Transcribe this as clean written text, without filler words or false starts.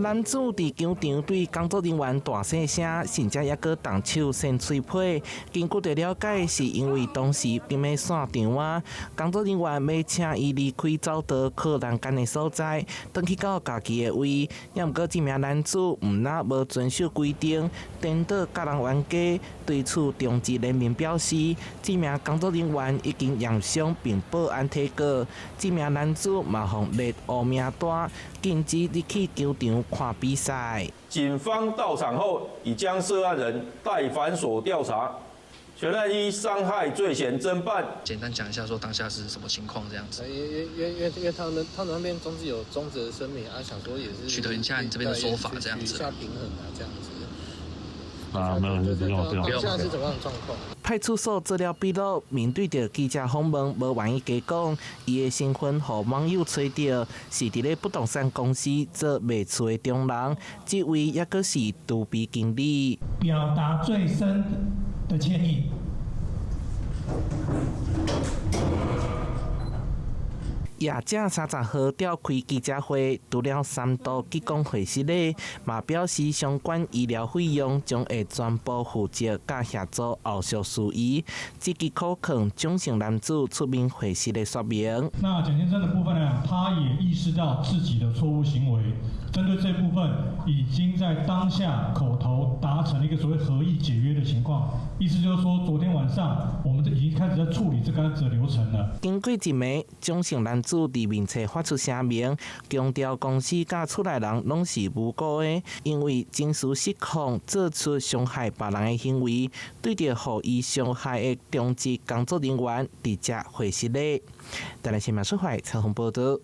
男子佇球場對工作人員大細聲，甚至還閣動手扇嘴皮。經過了解，是因為當時並未散場啊，工作人員要請伊離開走到靠欄杆的所在，轉去到家己的位。也毋過這名男子毋但無遵守規定，顛倒甲人冤家，對此中職人民表示，這名工作人員已經驗傷並報案提告，這名男子嘛互列黑名單，禁止入去球場看比賽。警方到場後，已將涉案人帶反所調查，全案依傷害罪嫌偵辦。簡單講一下，說當下是什麼情況這樣子？因為他們那邊中止的聲明啊，想說也是取得一下你這邊的說法這樣子，取下平衡啊這樣子。沒有，現在是怎麼樣的狀況？派出所資料披露，面對着記者訪問，無願意加講，伊的身份互網友吹到，是佇咧不動產公司做賣厝的中人，這位也閣是杜比經理，表達最深的歉意。業者30號召開記者會，除了3度激光會室內，嘛表示相關醫療費用將會全部負責甲協助後續事宜，積極考勸蔣姓男子出面會室的說明。那蔣先生的部分呢，他也意識到自己的錯誤行為，針對這部分已經在當下口頭達成了一個所謂合意解約的情況，意思就是說，昨天晚上我們已經開始在處理這個流程了。經過一暝，蔣姓男子佇面冊發出聲明，強調公司甲出來人攏是無辜的，因為情緒失控做出傷害別人的行為，對着互伊傷害的中職工作人員直接回失禮。台南新聞社會採訪報道。